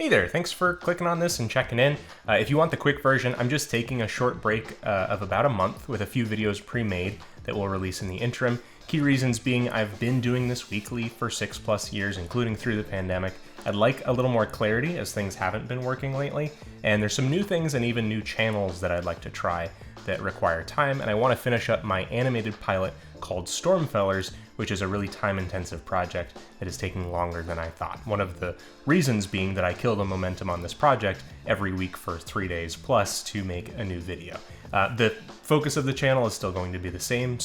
Hey there, thanks for clicking on this and checking in. If you want the quick version, I'm just taking a short break of about a month with a few videos pre-made that we'll release in the interim. Key reasons being I've been doing this weekly for 6+ years, including through the pandemic. I'd like a little more clarity as things haven't been working lately, and there's some new things and even new channels that I'd like to try that require time, and I want to finish up my animated pilot called Stormfellers, which is a really time-intensive project that is taking longer than I thought. One of the reasons being that I kill the momentum on this project every week for 3 days plus to make a new video. The focus of the channel is still going to be the same,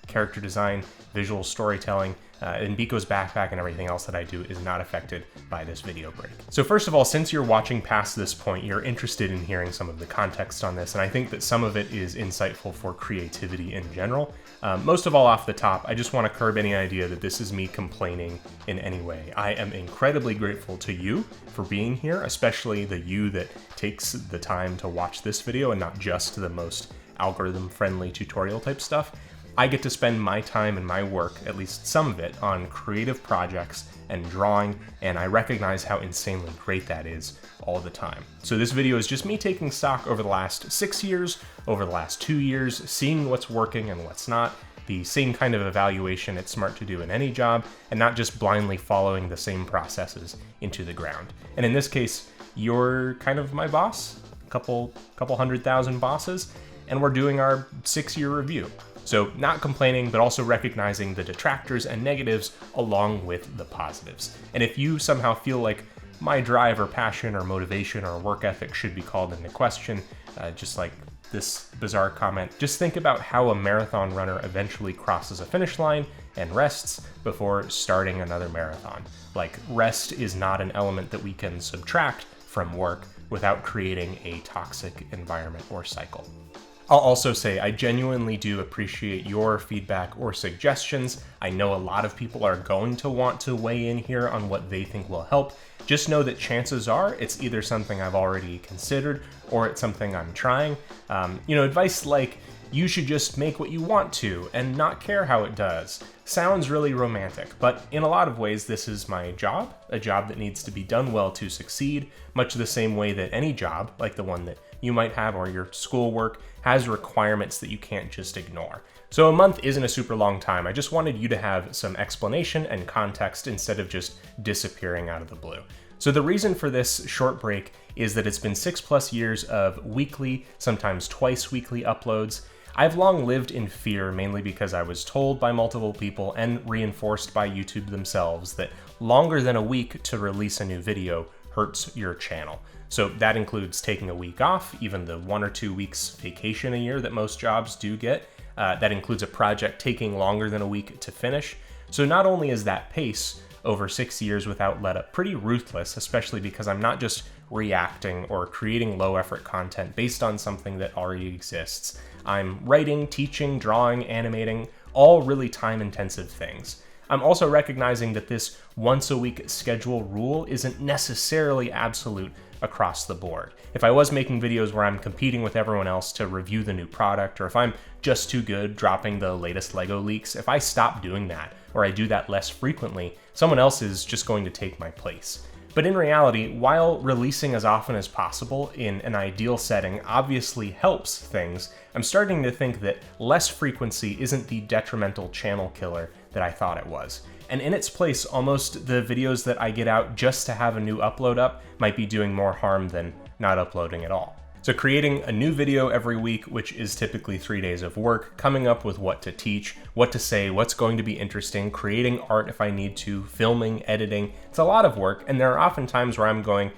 character design, visual storytelling, and Biko's backpack and everything else that I do is not affected by this video break. So first of all, since you're watching past this point, you're interested in hearing some of the context on this, and I think that some of it is insightful for creativity in general. Most of all, off the top, I just want to curb any idea that this is me complaining in any way. I am incredibly grateful to you for being here, especially the you that takes the time to watch this video and not just the most algorithm-friendly tutorial type stuff. I get to spend my time and my work, at least some of it, on creative projects and drawing, and I recognize how insanely great that is all the time. So this video is just me taking stock over the last 6 years, over the last 2 years, seeing what's working and what's not, the same kind of evaluation it's smart to do in any job, and not just blindly following the same processes into the ground. And in this case, you're kind of my boss, a couple 100,000 bosses, and we're doing our 6-year review. So not complaining, but also recognizing the detractors and negatives along with the positives. And if you somehow feel like my drive or passion or motivation or work ethic should be called into question, just like this bizarre comment, just think about how a marathon runner eventually crosses a finish line and rests before starting another marathon. Like, rest is not an element that we can subtract from work without creating a toxic environment or cycle. I'll also say I genuinely do appreciate your feedback or suggestions. I know a lot of people are going to want to weigh in here on what they think will help. Just know that chances are it's either something I've already considered or it's something I'm trying. Advice like, you should just make what you want to and not care how it does, sounds really romantic, but in a lot of ways this is my job, a job that needs to be done well to succeed, much the same way that any job, like the one that you might have or your schoolwork, has requirements that you can't just ignore. So a month isn't a super long time. I just wanted you to have some explanation and context instead of just disappearing out of the blue. So the reason for this short break is that it's been 6+ years of weekly, sometimes twice weekly uploads. I've long lived in fear, mainly because I was told by multiple people and reinforced by YouTube themselves that longer than a week to release a new video hurts your channel. So that includes taking a week off, even the 1 or 2 weeks vacation a year that most jobs do get. That includes a project taking longer than a week to finish. So not only is that pace over 6 years without let up pretty ruthless, especially because I'm not just reacting or creating low effort content based on something that already exists. I'm writing, teaching, drawing, animating, all really time intensive things. I'm also recognizing that this once a week schedule rule isn't necessarily absolute across the board. If I was making videos where I'm competing with everyone else to review the new product, or if I'm just too good dropping the latest Lego leaks, if I stop doing that, or I do that less frequently, someone else is just going to take my place. But in reality, while releasing as often as possible in an ideal setting obviously helps things, I'm starting to think that less frequency isn't the detrimental channel killer that I thought it was. And in its place, almost the videos that I get out just to have a new upload up might be doing more harm than not uploading at all. So creating a new video every week, which is typically 3 days of work, coming up with what to teach, what to say, what's going to be interesting, creating art if I need to, filming, editing, it's a lot of work, and there are often times where I'm going,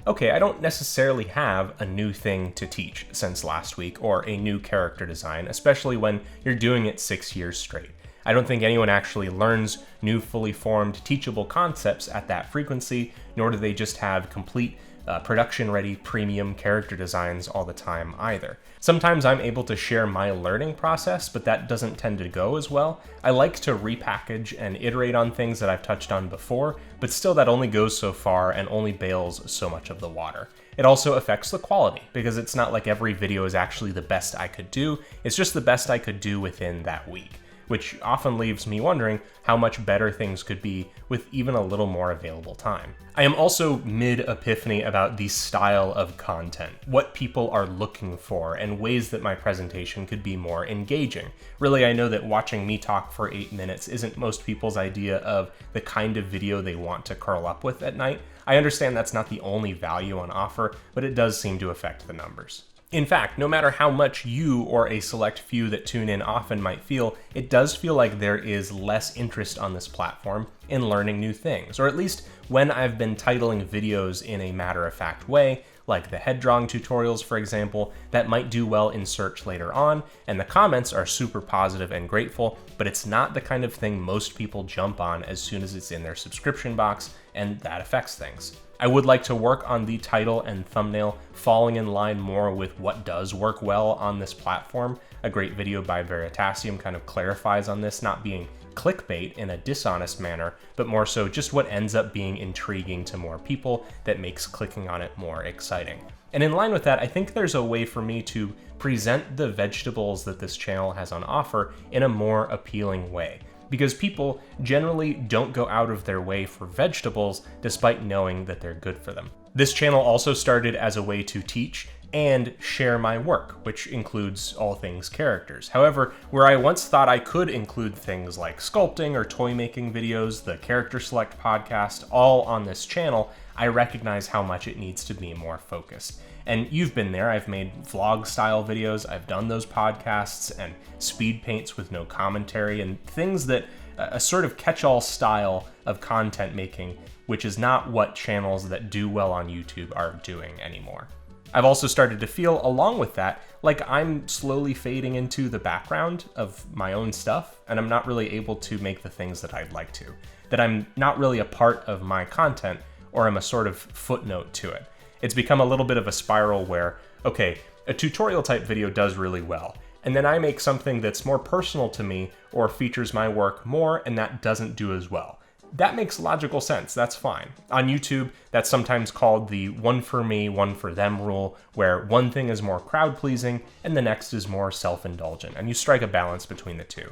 okay, I don't necessarily have a new thing to teach since last week, or a new character design, especially when you're doing it 6 years straight. I don't think anyone actually learns new fully formed teachable concepts at that frequency, nor do they just have complete production-ready premium character designs all the time either. Sometimes I'm able to share my learning process, but that doesn't tend to go as well. I like to repackage and iterate on things that I've touched on before, but still that only goes so far and only bails so much of the water. It also affects the quality, because it's not like every video is actually the best I could do, it's just the best I could do within that week. which often leaves me wondering how much better things could be with even a little more available time. I am also mid-epiphany about the style of content, what people are looking for, and ways that my presentation could be more engaging. Really, I know that watching me talk for 8 minutes isn't most people's idea of the kind of video they want to curl up with at night. I understand that's not the only value on offer, but it does seem to affect the numbers. In fact, no matter how much you or a select few that tune in often might feel, it does feel like there is less interest on this platform in learning new things, or at least when I've been titling videos in a matter-of-fact way, like the head drawing tutorials, for example, that might do well in search later on, and the comments are super positive and grateful, but it's not the kind of thing most people jump on as soon as it's in their subscription box, and that affects things. I would like to work on the title and thumbnail falling in line more with what does work well on this platform. A great video by Veritasium kind of clarifies on this, not being clickbait in a dishonest manner, but more so just what ends up being intriguing to more people that makes clicking on it more exciting. And in line with that, I think there's a way for me to present the vegetables that this channel has on offer in a more appealing way, because people generally don't go out of their way for vegetables despite knowing that they're good for them. This channel also started as a way to teach and share my work, which includes all things characters. However, where I once thought I could include things like sculpting or toy making videos, the Character Select podcast, all on this channel, I recognize how much it needs to be more focused. And you've been there. I've made vlog style videos, I've done those podcasts and speed paints with no commentary and things that a sort of catch-all style of content making, which is not what channels that do well on YouTube are doing anymore. I've also started to feel, along with that, like I'm slowly fading into the background of my own stuff, and I'm not really able to make the things that I'd like to. That I'm not really a part of my content, or I'm a sort of footnote to it. It's become a little bit of a spiral where, okay, a tutorial type video does really well, and then I make something that's more personal to me or features my work more, and that doesn't do as well. That makes logical sense, that's fine. On YouTube, that's sometimes called the one for me, one for them rule, where one thing is more crowd-pleasing and the next is more self-indulgent, and you strike a balance between the two.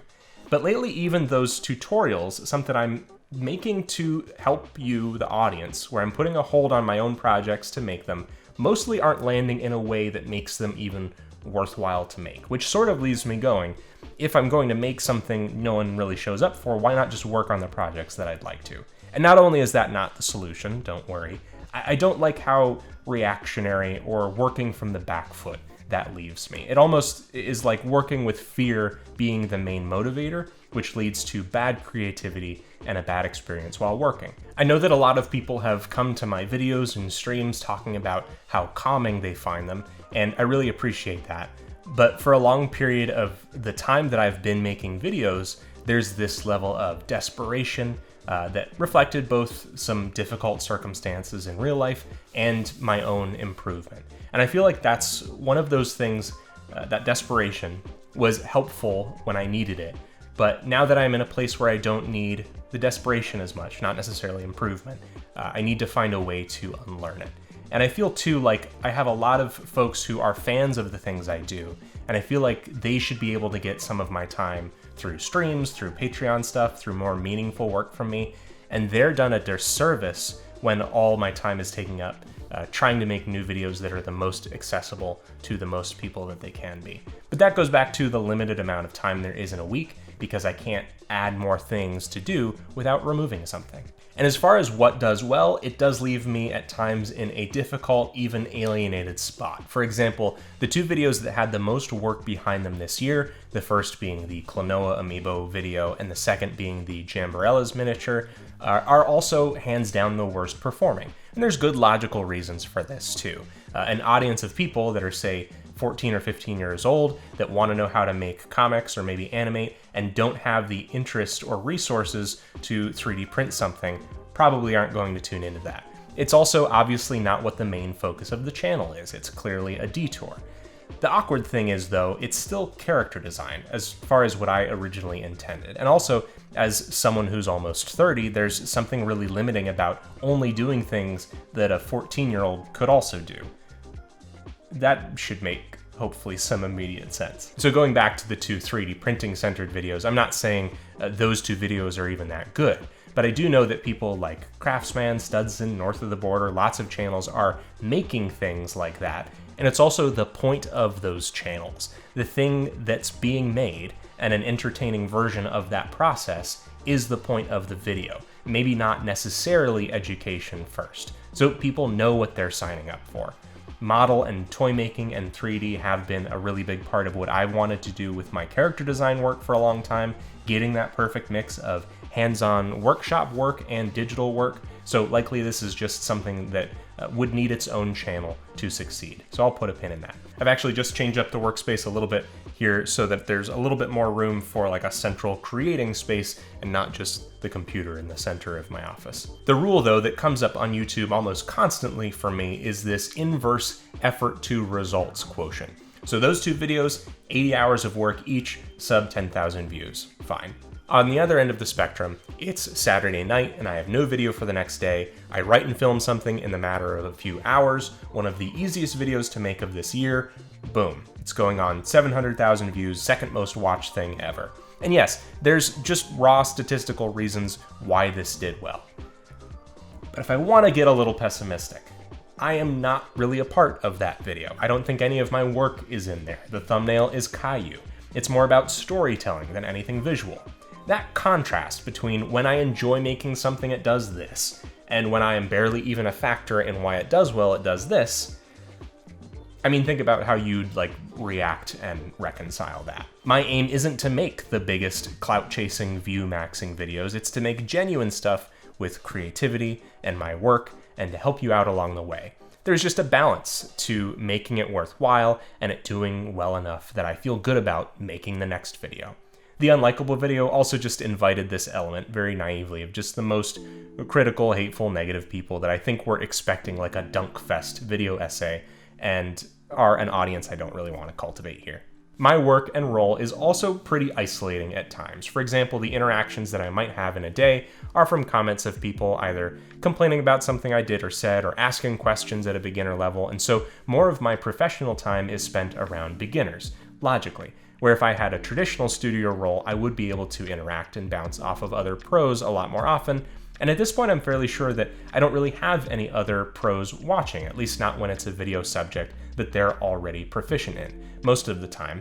But lately, even those tutorials, something I'm making to help you, the audience, where I'm putting a hold on my own projects to make them, mostly aren't landing in a way that makes them even worthwhile to make, which sort of leaves me going, if I'm going to make something no one really shows up for, why not just work on the projects that I'd like to? And not only is that not the solution, don't worry, I don't like how reactionary or working from the back foot that leaves me. It almost is like working with fear being the main motivator, which leads to bad creativity and a bad experience while working. I know that a lot of people have come to my videos and streams talking about how calming they find them, and I really appreciate that. But for a long period of the time that I've been making videos, there's this level of desperation that reflected both some difficult circumstances in real life and my own improvement. And I feel like that's one of those things, that desperation was helpful when I needed it. But now that I'm in a place where I don't need the desperation as much, not necessarily improvement, I need to find a way to unlearn it. And I feel too like I have a lot of folks who are fans of the things I do, and I feel like they should be able to get some of my time through streams, through Patreon stuff, through more meaningful work from me, and they're done a disservice when all my time is taking up trying to make new videos that are the most accessible to the most people that they can be. But that goes back to the limited amount of time there is in a week, because I can't add more things to do without removing something. And as far as what does well, it does leave me at times in a difficult, even alienated spot. For example, the two videos that had the most work behind them this year, the first being the Klonoa amiibo video and the second being the Jamborella's miniature, are also hands down the worst performing. And there's good logical reasons for this too. An audience of people that are, say, 14 or 15 years old that want to know how to make comics or maybe animate and don't have the interest or resources to 3D print something probably aren't going to tune into that. It's also obviously not what the main focus of the channel is. It's clearly a detour. The awkward thing is, though, it's still character design as far as what I originally intended. And also, as someone who's almost 30, there's something really limiting about only doing things that a 14-year-old could also do. That should make hopefully some immediate sense. So going back to the two 3D printing centered videos, I'm not saying those two videos are even that good, but I do know that people like Craftsman, Studson, North of the Border, lots of channels are making things like that. And it's also the point of those channels. The thing that's being made and an entertaining version of that process is the point of the video. Maybe not necessarily education first. So people know what they're signing up for. Model and toy making and 3D have been a really big part of what I wanted to do with my character design work for a long time, getting that perfect mix of hands-on workshop work and digital work. So likely this is just something that would need its own channel to succeed. So I'll put a pin in that. I've actually just changed up the workspace a little bit here so that there's a little bit more room for like a central creating space and not just the computer in the center of my office. The rule though that comes up on YouTube almost constantly for me is this inverse effort to results quotient. So those two videos, 80 hours of work each, sub 10,000 views, fine. On the other end of the spectrum, it's Saturday night and I have no video for the next day. I write and film something in the matter of a few hours, one of the easiest videos to make of this year, boom. It's going on 700,000 views, second most watched thing ever. And yes, there's just raw statistical reasons why this did well. But if I want to get a little pessimistic, I am not really a part of that video. I don't think any of my work is in there. The thumbnail is Caillou. It's more about storytelling than anything visual. That contrast between when I enjoy making something it does this, and when I am barely even a factor in why it does well it does this, I mean, think about how you'd like react and reconcile that. My aim isn't to make the biggest clout-chasing, view-maxing videos, it's to make genuine stuff with creativity and my work and to help you out along the way. There's just a balance to making it worthwhile and it doing well enough that I feel good about making the next video. The unlikable video also just invited this element very naively of just the most critical, hateful, negative people that I think were expecting like a dunk fest video essay and are an audience I don't really want to cultivate here. My work and role is also pretty isolating at times. For example, the interactions that I might have in a day are from comments of people either complaining about something I did or said or asking questions at a beginner level, and so more of my professional time is spent around beginners, logically. Where if I had a traditional studio role, I would be able to interact and bounce off of other pros a lot more often. And at this point, I'm fairly sure that I don't really have any other pros watching, at least not when it's a video subject that they're already proficient in. Most of the time,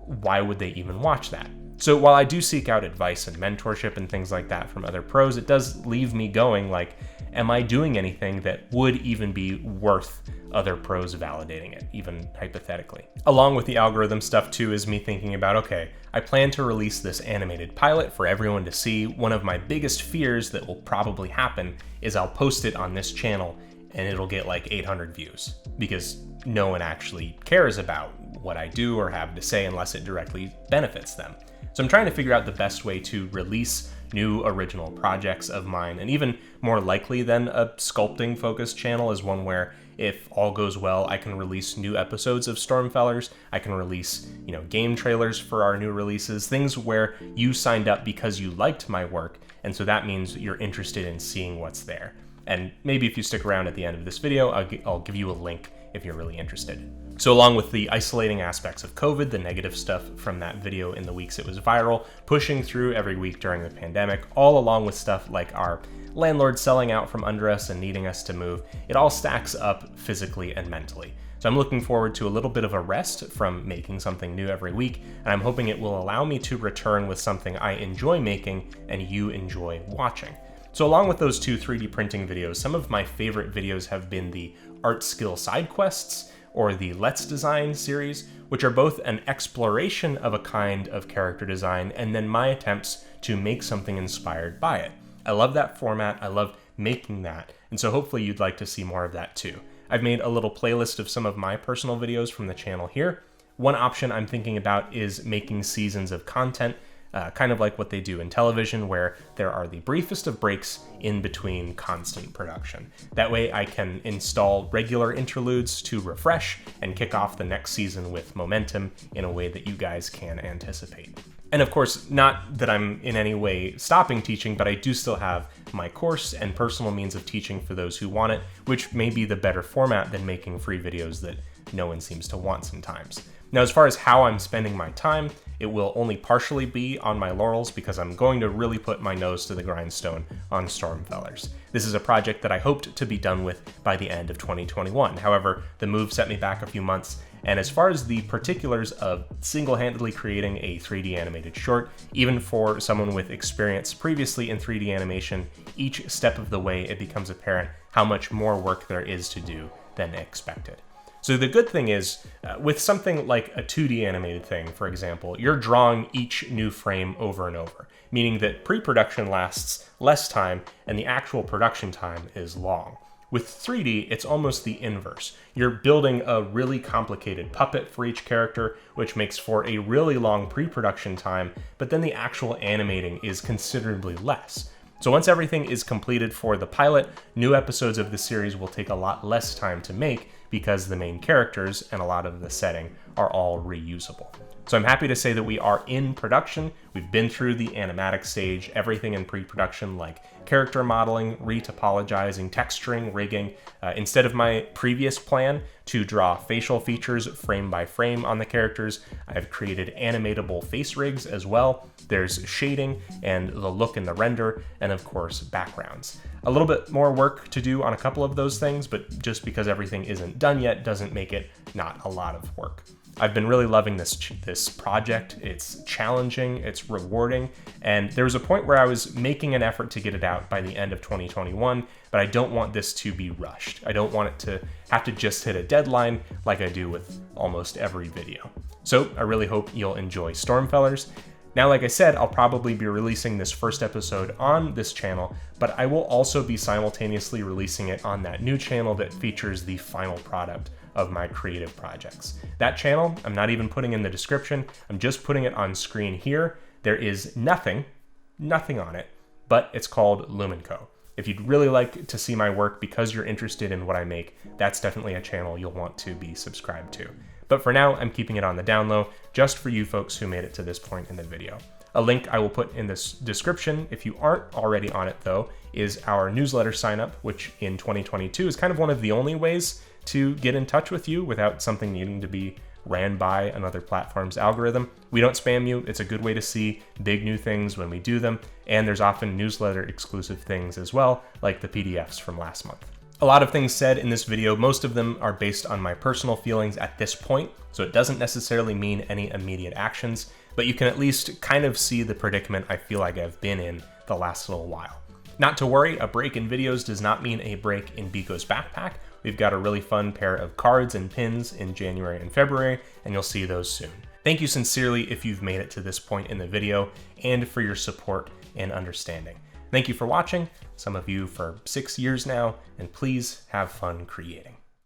why would they even watch that? So while I do seek out advice and mentorship and things like that from other pros, it does leave me going like, am I doing anything that would even be worth other pros validating it, even hypothetically? Along with the algorithm stuff too is me thinking about, okay, I plan to release this animated pilot for everyone to see. One of my biggest fears that will probably happen is I'll post it on this channel and it'll get like 800 views because no one actually cares about what I do or have to say unless it directly benefits them. So I'm trying to figure out the best way to release new original projects of mine, and even more likely than a sculpting focused channel is one where if all goes well, I can release new episodes of Stormfellers, I can release, game trailers for our new releases, things where you signed up because you liked my work, and so that means you're interested in seeing what's there. And maybe if you stick around at the end of this video, I'll give you a link if you're really interested. So along with the isolating aspects of COVID, the negative stuff from that video in the weeks it was viral, pushing through every week during the pandemic, all along with stuff like our landlord selling out from under us and needing us to move, it all stacks up physically and mentally. So I'm looking forward to a little bit of a rest from making something new every week, and I'm hoping it will allow me to return with something I enjoy making and you enjoy watching. So along with those two 3D printing videos, some of my favorite videos have been the art skill side quests or the Let's Design series, which are both an exploration of a kind of character design and then my attempts to make something inspired by it. I love that format, I love making that, and so hopefully you'd like to see more of that too. I've made a little playlist of some of my personal videos from the channel here. One option I'm thinking about is making seasons of content, kind of like what they do in television, where there are the briefest of breaks in between constant production. That way I can install regular interludes to refresh and kick off the next season with momentum in a way that you guys can anticipate. And of course, not that I'm in any way stopping teaching, but I do still have my course and personal means of teaching for those who want it, which may be the better format than making free videos that no one seems to want sometimes. Now, as far as how I'm spending my time, it will only partially be on my laurels because I'm going to really put my nose to the grindstone on Stormfellers. This is a project that I hoped to be done with by the end of 2021. However, the move set me back a few months, and as far as the particulars of single-handedly creating a 3D animated short, even for someone with experience previously in 3D animation, each step of the way it becomes apparent how much more work there is to do than expected. So the good thing is, with something like a 2D animated thing, for example, you're drawing each new frame over and over, meaning that pre-production lasts less time and the actual production time is long. With 3D, it's almost the inverse. You're building a really complicated puppet for each character, which makes for a really long pre-production time, but then the actual animating is considerably less. So once everything is completed for the pilot, new episodes of the series will take a lot less time to make because the main characters and a lot of the setting are all reusable. So I'm happy to say that we are in production. We've been through the animatic stage, everything in pre-production like character modeling, retopologizing, texturing, rigging. Instead of my previous plan to draw facial features frame by frame on the characters, I've created animatable face rigs as well. There's shading and the look in the render, and of course backgrounds. A little bit more work to do on a couple of those things, but just because everything isn't done yet doesn't make it not a lot of work. I've been really loving this project. It's challenging, it's rewarding, and there was a point where I was making an effort to get it out by the end of 2021, but I don't want this to be rushed. I don't want it to have to just hit a deadline like I do with almost every video. So I really hope you'll enjoy Stormfellers. Now, like I said, I'll probably be releasing this first episode on this channel, but I will also be simultaneously releasing it on that new channel that features the final product of my creative projects. That channel, I'm not even putting in the description, I'm just putting it on screen here. There is nothing on it, but it's called Lumenco. If you'd really like to see my work because you're interested in what I make, that's definitely a channel you'll want to be subscribed to. But for now, I'm keeping it on the down low, just for you folks who made it to this point in the video. A link I will put in this description, if you aren't already on it though, is our newsletter sign up, which in 2022 is kind of one of the only ways to get in touch with you without something needing to be ran by another platform's algorithm. We don't spam you. It's a good way to see big new things when we do them. And there's often newsletter exclusive things as well, like the PDFs from last month. A lot of things said in this video, most of them are based on my personal feelings at this point, so it doesn't necessarily mean any immediate actions, but you can at least kind of see the predicament I feel like I've been in the last little while. Not to worry, a break in videos does not mean a break in Biko's backpack. We've got a really fun pair of cards and pins in January and February, and you'll see those soon. Thank you sincerely if you've made it to this point in the video, and for your support and understanding. Thank you for watching, some of you for 6 years now, and please have fun creating.